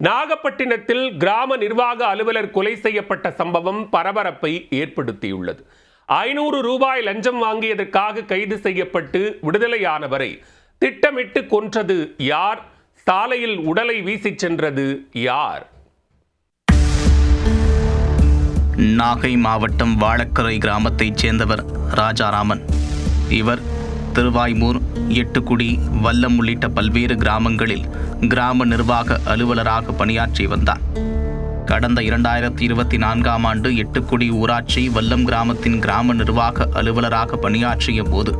நாகப்பட்டினத்தில் கிராம நிர்வாக அலுவலர் கொலை செய்யப்பட்ட சம்பவம் பரபரப்பை ஏற்படுத்தியுள்ளது. 500 ரூபாய் லஞ்சம் வாங்கியதற்காக கைது செய்யப்பட்டு விடுதலையானவரை திட்டமிட்டு கொன்றது யார்? சாலையில் உடலை வீசிச் சென்றது யார்? நாகை மாவட்டம் வாழக்கரை கிராமத்தைச் சேர்ந்தவர் ராஜாராமன். இவர் திருவாய்மூர், எட்டுக்குடி, வல்லம் உள்ளிட்ட பல்வேறு கிராமங்களில் கிராம நிர்வாக அலுவலராக பணியாற்றி வந்தார். கடந்த 2024ஆம் ஆண்டு எட்டுக்குடி ஊராட்சி வல்லம் கிராமத்தின் கிராம நிர்வாக அலுவலராக பணியாற்றிய போது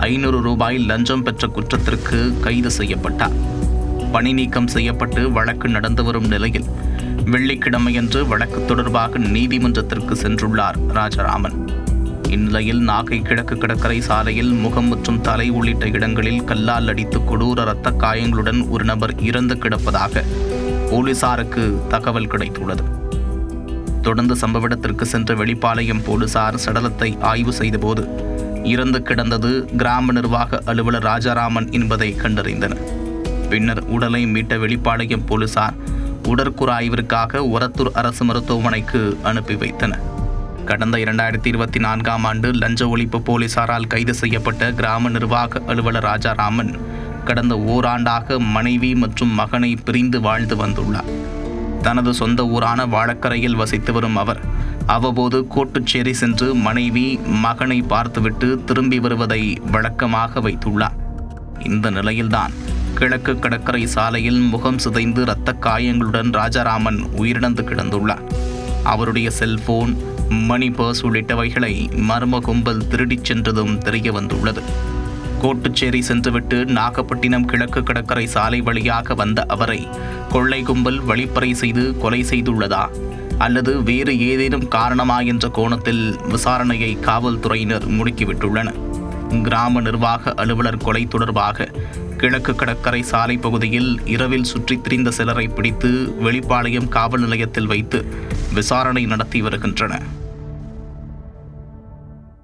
500 ரூபாய் லஞ்சம் பெற்ற குற்றத்திற்கு கைது செய்யப்பட்டார். பணி நீக்கம் செய்யப்பட்டு வழக்கு நடந்து வரும் நிலையில் வெள்ளிக்கிழமையன்று வழக்கு தொடர்பாக நீதிமன்றத்திற்கு சென்றுள்ளார் ராஜாராமன். இந்நிலையில் நாகை கிழக்கு கடற்கரை சாலையில் முகம் மற்றும் தலை உள்ளிட்ட இடங்களில் கல்லால் அடித்து கொடூர இரத்த காயங்களுடன் ஒரு நபர் இறந்து கிடப்பதாக போலீசாருக்கு தகவல் கிடைத்துள்ளது. தொடர்ந்து சம்பவ இடத்திற்கு சென்ற வெளிப்பாளையம் போலீசார் சடலத்தை ஆய்வு செய்தபோது இறந்து கிடந்தது கிராம நிர்வாக அலுவலர் ராஜாராமன் என்பதை கண்டறிந்தனர். பின்னர் உடலை மீட்ட வெளிப்பாளையம் போலீசார் உடற்கூறு ஆய்விற்காக ஒரத்தூர் அரசு மருத்துவமனைக்கு அனுப்பி வைத்தனர். கடந்த 2024ஆம் ஆண்டு லஞ்ச ஒழிப்பு போலீசாரால் கைது செய்யப்பட்ட கிராம நிர்வாக அலுவலர் ராஜாராமன் கடந்த ஓராண்டாக மனைவி மற்றும் மகனை பிரிந்து வாழ்ந்து வந்துள்ளார். தனது சொந்த ஊரான வாழக்கரையில் வசித்து வரும் அவர் அவ்வப்போது கோட்டுச்சேரி சென்று மனைவி, மகனை பார்த்துவிட்டு திரும்பி வருவதை வழக்கமாக வைத்துள்ளார். இந்த நிலையில்தான் கிழக்கு கடற்கரை சாலையில் முகம் சிதைந்து இரத்த காயங்களுடன் ராஜாராமன் உயிரிழந்து கிடந்துள்ளார். அவருடைய செல்போன், மணி, பர்ஸ் உள்ளிட்டவைகளை மர்ம கும்பல் திருடிச் சென்றதும் தெரிய வந்துள்ளது. கோட்டுச்சேரி சென்றுவிட்டு நாகப்பட்டினம் கிழக்கு கடற்கரை சாலை வழியாக வந்த அவரை கொள்ளை கும்பல் வழிப்பறை செய்து கொலை செய்துள்ளதா அல்லது வேறு ஏதேனும் காரணமா என்ற கோணத்தில் விசாரணையை காவல்துறையினர் முடுக்கிவிட்டுள்ளனர். கிராம நிர்வாக அலுவலர் கொலை தொடர்பாக கிழக்கு கடற்கரை சாலை பகுதியில் இரவில் சுற்றித் திரிந்த சிலரை பிடித்து வெளிப்பாளையம் காவல் நிலையத்தில் வைத்து விசாரணை நடத்தி வருகின்றனர்.